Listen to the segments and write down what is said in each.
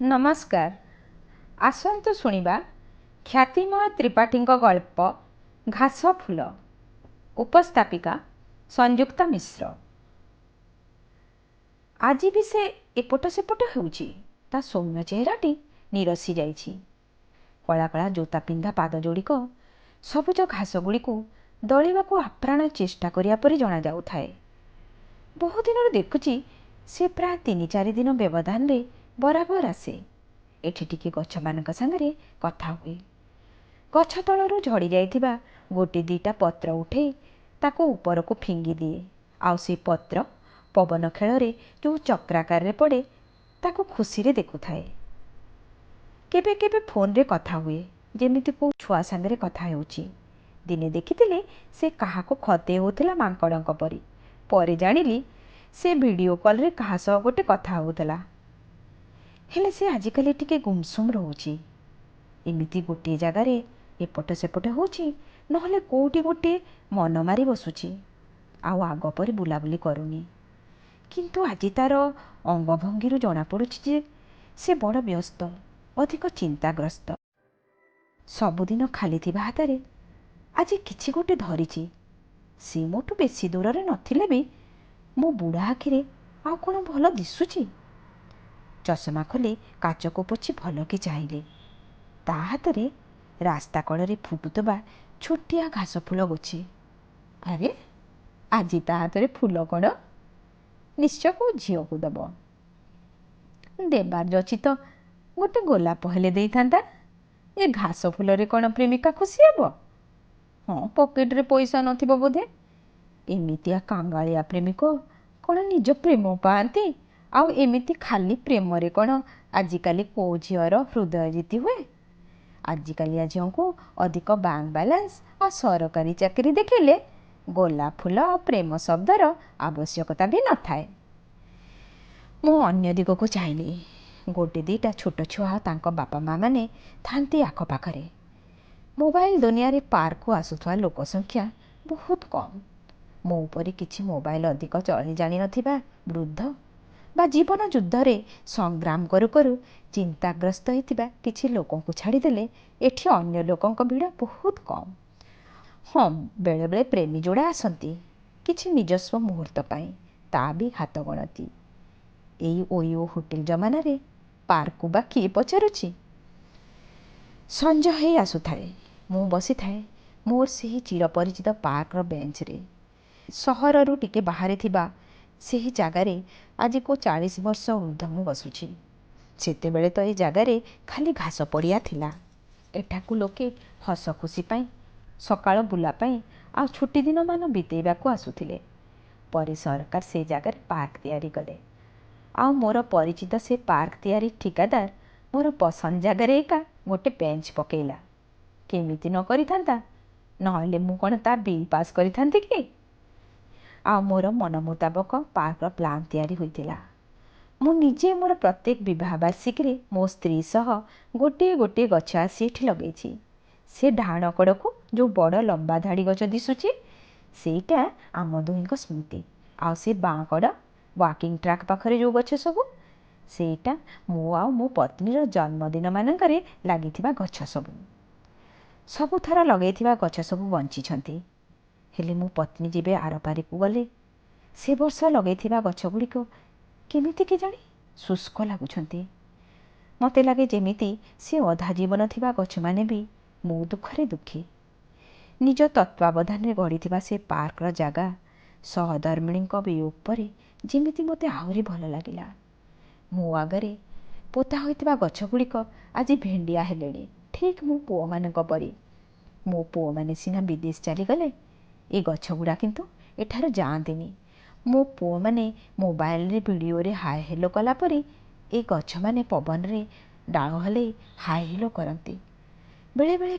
नमस्कार। आसन्तु शुणिबा ख्यातिमय त्रिपाठीଙ୍କ गल्प घास फूल। उपस्थापिका संयुक्ता मिश्र। आज भी से एपट सेपट होउछि। ता सौम्य चेहराटी निरसी जाइछि। कला कला जोता पिंधा पाद जोड़िक सबुज घास गुड़िक दलिबाकू आप्राण चेष्टा करिया परि जणा जाउथाए। बहु दिन देखुछि से प्राय 3-4 दिन व्यवधान रे बराबर आसे। एठी टिके गछ मानक संगरे कथा हुए। गछ तलरू झड़ी जाइथिबा गोटे दीटा पत्र उठे ताको ऊपर को फिंगी दिए। आउ से पत्र पवन खेल रे जो चक्राकार रे पड़े ताको खुशी रे देखुथाए। केबे केबे फोन रे कथा हुए जेमिति को छुआ संगरे कथा हेउछि। दिने देखिथिले से काहाको खते होउथिला मांकड़ंक परी। परे जानिली से वीडियो कॉल रे काहा सह गोटे कथा होउथिला। हेले से आजिकली टिके गुमसुम रोची। एमिति गोटे जगार एपट सेपट होची नहले कोउटी गोटे मन मारी बसुची। आउ आग परी बुलाबुली करूनी। किंतु आजि तार अंगभंगी जना पड़ुछि जे से बड़ व्यस्त, अधिक चिंताग्रस्त। सबुदिन खाली थिबा हातारे आज किछि गोटे धरिछि। से मोटू बेसी दूर रे नथिले भी मो बुढ़ा आखिरे आउ कोन भल दिसुछि। चषमा खोली काच को पोछि भल कि चाहिए। ता हाथ रे रास्ता कड़े फुटुवा छोटिया घास फूल गोछे। अरे आज ता हाथ रे फूल कण निश्चय को झील को दब देबार जची तो गोटे गोलाप हेले दे थांता। ये घास फूल रे कण प्रेमिका खुशी हब। हाँ पकेट रे पैसा नथिबो बोधे। एमितिया कांगालिया प्रेमिक कण निज प्रेम पाती। आउ एमिति खाली प्रेम रे कण आजिकाली को झीवर हृदय जीति हुए। आजिकालिया झील को अधिक बैंक बैलेंस और सरकारी चाकरी देखिले गोलाप फूल और प्रेम शब्दर आवश्यकता भी न थाए। मु अन्य दिग को चाहिए। गोटे दीटा छोट छुआ तांको बापा माँ माने थांती आख पाखरे। मोबाइल दुनिया रे पार को आसुथवा लोक संख्या बहुत कम। मो उपरी किछि मोबाइल अधिक चली जानी नथिबा वृद्ध बा जीवन युद्ध रे संग्राम करू करू चिंताग्रस्त होइतिबा किछि लोकों को छाड़ीदेले एठी अन्य लोकों भीड़ बहुत कम। हाँ बेले बेले प्रेमी जोड़ा आसंती किछि निजस्व मुहूर्त पाई ता भी हाथ गणती। एई ओयो होटेल जमाना रे पार्क को बा किए पचारुछि। संज हे आसुथाए मु बसी थाए मोर सेही चिरपरिचित पार्क रो बेंच रे। सहर रु टिके बाहरे थिबा सेही जगारे आज को 40 वर्ष ऊर्ध्व मु बसुछि। सेतेबेले तो ये जगारे खाली घास पड़िया थिला। एठाकू लोके हस खुशी पाई सकाळ बुला पाई आ छुट्टी दिन मान बितेबाकू आसुथिले। परे सरकार से जगार पार्क तैयारी कले। आ मोर परिचित से पार्क तैयारी ठिकादार मोर पसंद जगारे एका गोटे बेंच पकेला। केमिति न करि थांता नहले मु कोन ता बिल पास करि थांती कि। आ मोर मन मुताबक पार्क प्लान तैयारी होइतिला। मु निजे मोर प्रत्येक विवाह वार्षिक रे मो स्त्री सह गोटे गोटे गछ आसी एठी लगेछि। से ढाण कड़कू जो बड़ लंबा धाड़ी गछ दिसुछि सेटा आम दुहींक स्मृति। आ से बाँ कड़ वाकिंग ट्रैक पाखरे जो गछ सबू सेटा मो आ मो पत्नीर जन्मदिन मानकरे लागिथिबा गछ सबू। सबुथर लगेथिबा गछ सबू बंचिछंती। हेले मो पत्नी जेबे आर पारी को गले से वर्ष लगेथिबा गछ गुड़िक केमिति के जानी शुष्क लागुछंती। मते लागे जेमिति से अधा जीवन थिबा गछ माने भी मो दुखरे दुखी। निज तत्वावधान रे गढ़ीथिबा से पार्क र जागा सहधर्मिणीक वियोग परे जेमिति मते आहुरी भल लागिला। मो आगरे पोता होइथिबा गछ गुड़िक आज भेंडिया हेलेणी ठीक मो पुओ मानक परी। मो पुओ माने सिना विदेश चली गले ए गछ गुड़ा किंतु एठार जाआंतीनी। मो पुओ माने मोबाइल रे वीडियो रे हाय हेलो कला परी ए गछ माने पवन रे डाल हले हाय हेलो करती। बेले बेले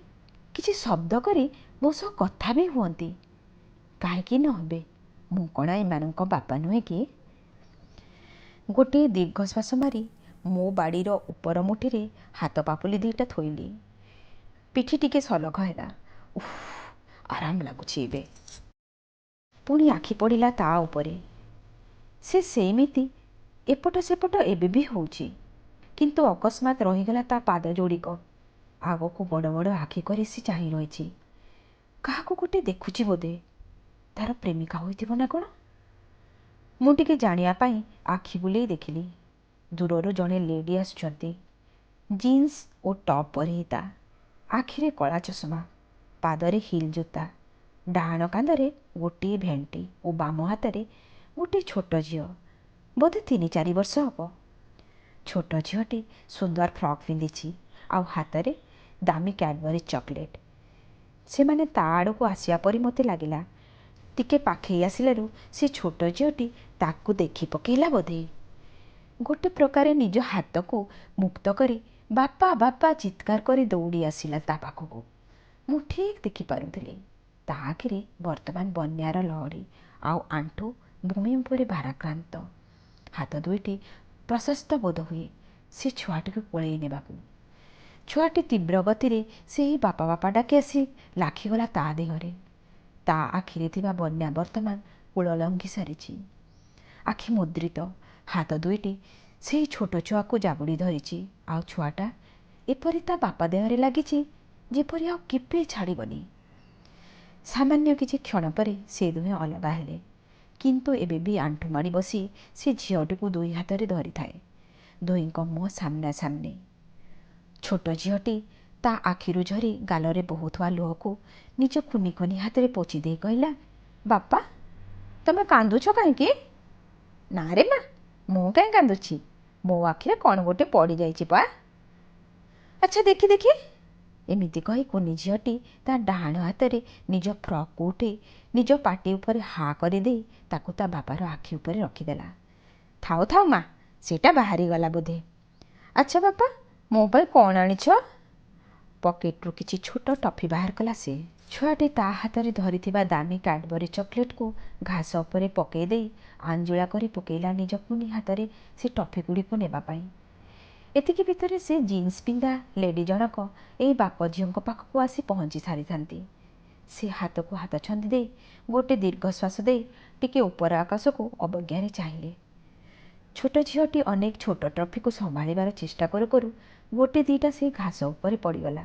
किछि शब्द करी मो सह कथा भी हुअंती। काहेकि न हबे मु कोन एमानक बापा नुहे कि। गोटे दीर्घ श्वास मारी मो बाड़ीर ऊपर मुठी रे हाथ पापुली दीटा थोइली। पिठी टिके सलख हैला। उफ आराम लागुछि एबे। पुणी आखि पड़िला ता उपरे। से सेमिति एपट सेपट एबे भी होउछि। କିନ୍ତୁ ଅକସ୍ମାତ୍ ରହିଗଲା ତା ପାଦ ଯୋଡ଼ିକ। ଆଗକୁ ବଡ଼ ବଡ଼ ଆଖି କରି ସେ ଚାହିଁ ରହିଛି। କାହାକୁ ଗୋଟେ ଦେଖୁଛି ବୋଧେ। ତାର ପ୍ରେମିକା ହୋଇଥିବ ନା କ'ଣ? ମୁଁ ଟିକେ ଜାଣିବା ପାଇଁ ଆଖି ବୁଲେଇ ଦେଖିଲି। ଦୂରରୁ ଜଣେ ଲେଡି ଆସୁଛନ୍ତି। ଜିନ୍ସ ଓ ଟପ୍ ପରିହିତା, ଆଖିରେ କଳା ଚଷମା, ପାଦରେ ହିଲ୍ ଜୋତା, ଡାହାଣ କାନ୍ଧରେ ଗୋଟିଏ ଭେଣ୍ଟି ଓ ବାମ ହାତରେ ଗୋଟିଏ ଛୋଟ ଝିଅ, ବୋଧେ 3-4 ବର୍ଷ ହେବ। ଛୋଟ ଝିଅଟି ସୁନ୍ଦର ଫ୍ରକ୍ ପିନ୍ଧିଛି ଆଉ ହାତରେ ଦାମୀ କ୍ୟାଡବରି ଚକୋଲେଟ୍। ସେମାନେ ତା ଆଡ଼କୁ ଆସିବା ପରି ମୋତେ ଲାଗିଲା। ଟିକେ ପାଖେଇ ଆସିଲାରୁ ସେ ଛୋଟ ଝିଅଟି ତାକୁ ଦେଖି ପକେଇଲା ବୋଧେ। ଗୋଟେ ପ୍ରକାରେ ନିଜ ହାତକୁ ମୁକ୍ତ କରି ବାପା ବାପା ଚିତ୍କାର କରି ଦୌଡ଼ି ଆସିଲା ତା ପାଖକୁ। ମୁଁ ଠିକ୍ ଦେଖିପାରୁଥିଲି ତା ଆଖିରେ ବର୍ତ୍ତମାନ ବନ୍ୟାର ଲହଡ଼ି ଆଉ ଆଣ୍ଠୁ ଭୂମି ଉପରେ ଭାରାକ୍ରାନ୍ତ। ହାତ ଦୁଇଟି ପ୍ରଶସ୍ତ ବୋଧ ହୁଏ ସେ ଛୁଆଟିକୁ କୋଳେଇ ନେବାକୁ। ଛୁଆଟି ତୀବ୍ର ଗତିରେ ସେହି ବାପା ବାପା ଡାକି ଆସି ଲାଖିଗଲା ତା ଦେହରେ। ତା ଆଖିରେ ଥିବା ବନ୍ୟା ବର୍ତ୍ତମାନ କୂଳ ଲଙ୍ଘି ସାରିଛି। ଆଖି ମୁଦ୍ରିତ, ହାତ ଦୁଇଟି ସେହି ଛୋଟ ଛୁଆକୁ ଜାବୁଡ଼ି ଧରିଛି। ଆଉ ଛୁଆଟା ଏପରି ତା ବାପା ଦେହରେ ଲାଗିଛି ଯେପରି ଆଉ କେବେ ଛାଡ଼ିବନି। ସାମାନ୍ୟ କିଛି କ୍ଷଣ ପରେ ସେ ଦୁହେଁ ଅଲଗା ହେଲେ, କିନ୍ତୁ ଏବେ ବି ଆଣ୍ଠୁ ମାଡ଼ି ବସି ସେ ଝିଅଟିକୁ ଦୁଇ ହାତରେ ଧରିଥାଏ। ଦୁହିଁଙ୍କ ମୁହଁ ସାମ୍ନାସାମ୍ନି। ଛୋଟ ଝିଅଟି ତା ଆଖିରୁ ଝରି ଗାଲରେ ବହୁଥିବା ଲୁହକୁ ନିଜ କୁନି କୁନି ହାତରେ ପୋଛି ଦେଇ କହିଲା, ବାପା ତମେ କାନ୍ଦୁଛ କାହିଁକି? ନା ରେ ମା, ମୁଁ କାହିଁ କାନ୍ଦୁଛି? ମୋ ଆଖିରେ କ'ଣ ଗୋଟେ ପଡ଼ିଯାଇଛି ପା। ଆଚ୍ଛା ଦେଖି ଦେଖି। ଏମିତି କହି କୁନି ଝିଅଟି ତା ଡାହାଣ ହାତରେ ନିଜ ଫ୍ରକ୍କୁ ଉଠେଇ ନିଜ ପାଟି ଉପରେ ହା କରିଦେଇ ତାକୁ ତା ବାପାର ଆଖି ଉପରେ ରଖିଦେଲା। ଥାଉ ଥାଉ ମା, ସେଇଟା ବାହାରିଗଲା ବୋଧେ। ଆଚ୍ଛା ବାପା, ମୋ ପାଇଁ କ'ଣ ଆଣିଛ? ପକେଟରୁ କିଛି ଛୋଟ ଟଫି ବାହାର କଲା ସେ। ଛୁଆଟି ତା ହାତରେ ଧରିଥିବା ଦାମୀ କ୍ୟାଡବରି ଚକୋଲେଟ୍କୁ ଘାସ ଉପରେ ପକେଇ ଦେଇ ଆଞ୍ଜୁଳା କରି ପକେଇଲା ନିଜ କୁନି ହାତରେ ସେ ଟଫିଗୁଡ଼ିକୁ ନେବା ପାଇଁ। ଏତିକି ଭିତରେ ସେ ଜିନ୍ସ ପିନ୍ଧା ଲେଡି ଜଣକ ଏଇ ବାପ ଝିଅଙ୍କ ପାଖକୁ ଆସି ପହଞ୍ଚି ସାରିଥାନ୍ତି। ସେ ହାତକୁ ହାତ ଛନ୍ଦି ଦେଇ ଗୋଟେ ଦୀର୍ଘଶ୍ୱାସ ଦେଇ ଟିକେ ଉପର ଆକାଶକୁ ଅବଜ୍ଞାରେ ଚାହିଁଲେ। ଛୋଟ ଝିଅଟି ଅନେକ ଛୋଟ ଟଫିକୁ ସମ୍ଭାଳିବାର ଚେଷ୍ଟା କରୁ କରୁ ଗୋଟେ ଦିଟା ସେ ଘାସ ଉପରେ ପଡ଼ିଗଲା।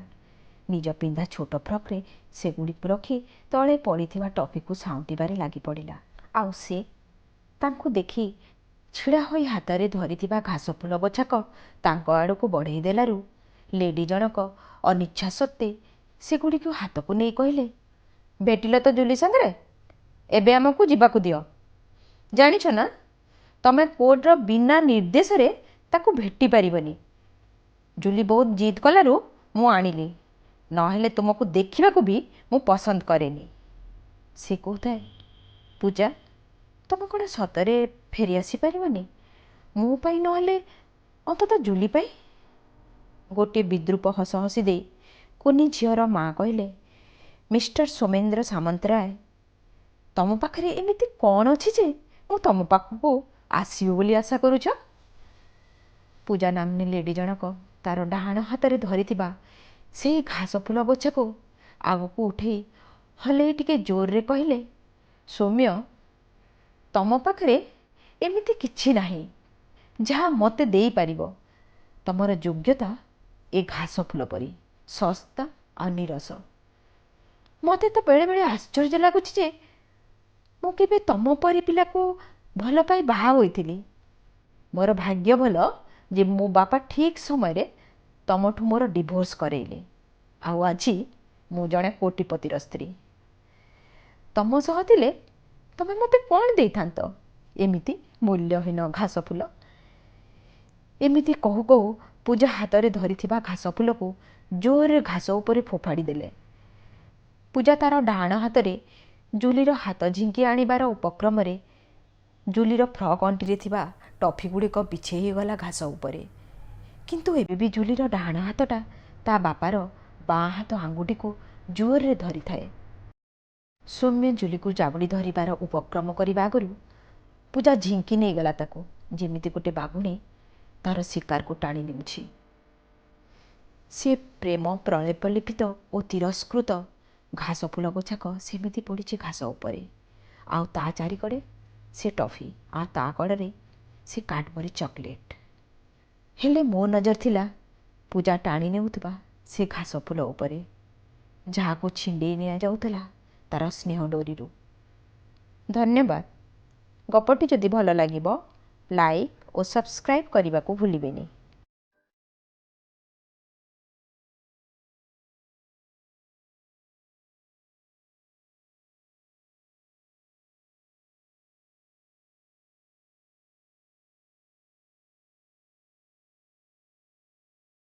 ନିଜ ପିନ୍ଧା ଛୋଟ ଫ୍ରକ୍ରେ ସେଗୁଡ଼ିକୁ ରଖି ତଳେ ପଡ଼ିଥିବା ଟଫିକୁ ସାଉଁଟିବାରେ ଲାଗି ପଡ଼ିଲା। ଆଉ ସେ ତାଙ୍କୁ ଦେଖି ଛିଡ଼ା ହୋଇ ହାତରେ ଧରିଥିବା ଘାସ ଫୁଲ ବଛାକ ତାଙ୍କ ଆଡ଼କୁ ବଢ଼େଇ ଦେଲାରୁ ଲେଡି ଜଣକ ଅନିଚ୍ଛା ସତ୍ତ୍ୱେ ସେଗୁଡ଼ିକୁ ହାତକୁ ନେଇ କହିଲେ, ଭେଟିଲ ତ ଜୁଲି ସାଙ୍ଗରେ, ଏବେ ଆମକୁ ଯିବାକୁ ଦିଅ। ଜାଣିଛ ନା, ତମେ କୋର୍ଟର ବିନା ନିର୍ଦ୍ଦେଶରେ ତାକୁ ଭେଟି ପାରିବନି। ଜୁଲି ବହୁତ ଜିଦ୍ କଲାରୁ ମୁଁ ଆଣିଲି, ନହେଲେ ତୁମକୁ ଦେଖିବାକୁ ବି ମୁଁ ପସନ୍ଦ କରେନି। ସେ କହୁଥାଏ, ପୂଜା ତମେ କ'ଣ ସତରେ ଫେରି ଆସିପାରିବନି? ମୋ ପାଇଁ ନହେଲେ ଅନ୍ତତଃ ଜୁଲି ପାଇଁ? ଗୋଟିଏ ବିଦ୍ରୂପ ହସ ହସି ଦେଇ କୁନି ଝିଅର ମା' କହିଲେ, ମିଷ୍ଟର ସୋମେନ୍ଦ୍ର ସାମନ୍ତରାୟ, ତମ ପାଖରେ ଏମିତି କ'ଣ ଅଛି ଯେ ମୁଁ ତମ ପାଖକୁ ଆସିବି ବୋଲି ଆଶା କରୁଛ? ପୂଜା ନାମ୍ନୀ ଲେଡି ଜଣକ ତାର ଡାହାଣ ହାତରେ ଧରିଥିବା ସେଇ ଘାସ ଫୁଲ ବଛାକୁ ଆଗକୁ ଉଠେଇ ହଲେଇ ଟିକେ ଜୋରରେ କହିଲେ, ସୌମ୍ୟ, ତମ ପାଖରେ ଏମିତି କିଛି ନାହିଁ ଯାହା ମୋତେ ଦେଇପାରିବ। ତମର ଯୋଗ୍ୟତା ଏ ଘାସ ଫୁଲ ପରି ଶସ୍ତା ଆଉ ନିରସ। ମୋତେ ତ ବେଳେବେଳେ ଆଶ୍ଚର୍ଯ୍ୟ ଲାଗୁଛି ଯେ ମୁଁ କେବେ ତମ ପରି ପିଲାକୁ ଭଲ ପାଇ ବାହା ହୋଇଥିଲି। ମୋର ଭାଗ୍ୟ ଭଲ ଯେ ମୋ ବାପା ଠିକ୍ ସମୟରେ ତମଠୁ ମୋର ଡିଭୋର୍ସ କରେଇଲେ, ଆଉ ଆଜି ମୁଁ ଜଣେ କୋଟିପତିର ସ୍ତ୍ରୀ। ତମ ସହ ଥିଲେ ତମେ ମୋତେ କ'ଣ ଦେଇଥାନ୍ତ? ଏମିତି ମୂଲ୍ୟହୀନ ଘାସ ଫୁଲ। ଏମିତି କହୁ କହୁ ପୂଜା ହାତରେ ଧରିଥିବା ଘାସ ଫୁଲକୁ ଜୋରରେ ଘାସ ଉପରେ ଫୋପାଡ଼ି ଦେଲେ। ପୂଜା ତାର ଡାହାଣ ହାତରେ ଜୁଲିର ହାତ ଝିଙ୍କି ଆଣିବାର ଉପକ୍ରମରେ ଜୁଲିର ଫ୍ରକ୍ ଅଣ୍ଟିରେ ଥିବା ଟଫିଗୁଡ଼ିକ ବିଛେଇ ହୋଇଗଲା ଘାସ ଉପରେ। କିନ୍ତୁ ଏବେ ବି ଜୁଲିର ଡାହାଣ ହାତଟା ତା ବାପାର ବାଁ ହାତ ଆଙ୍ଗୁଠିକୁ ଜୋରରେ ଧରିଥାଏ। ସୌମ୍ୟ ଜୁଲିକୁ ଜାବୁଡ଼ି ଧରିବାର ଉପକ୍ରମ କରିବା ଆଗରୁ ପୂଜା ଝିଙ୍କି ନେଇଗଲା ତାକୁ, ଯେମିତି ଗୋଟେ ବାଘୁଣୀ ତାର ଶିକାରକୁ ଟାଣି ନେଉଛି। ସେ ପ୍ରେମ ପ୍ରଲେପଲିପିତ ଓ ତିରସ୍କୃତ ଘାସ ଫୁଲ ଗୋଛାକ ସେମିତି ପଡ଼ିଛି ଘାସ ଉପରେ, ଆଉ ତା ଚାରିକଡ଼େ ସେ ଟଫି, ଆଉ ତା କଡ଼ରେ ସେ କ୍ୟାଡବରି ଚକୋଲେଟ୍। ହେଲେ ମୋ ନଜର ଥିଲା ପୂଜା ଟାଣି ନେଉଥିବା ସେ ଘାସ ଫୁଲ ଉପରେ, ଯାହାକୁ ଛିଣ୍ଡେଇ ନିଆଯାଉଥିଲା ତାର ସ୍ନେହ ଡୋରିରୁ। ଧନ୍ୟବାଦ। ଗପଟି ଯଦି ଭଲ ଲାଗିବ ଲାଇକ୍ ଓ ସବସ୍କ୍ରାଇବ୍ କରିବାକୁ ଭୁଲିବେନି।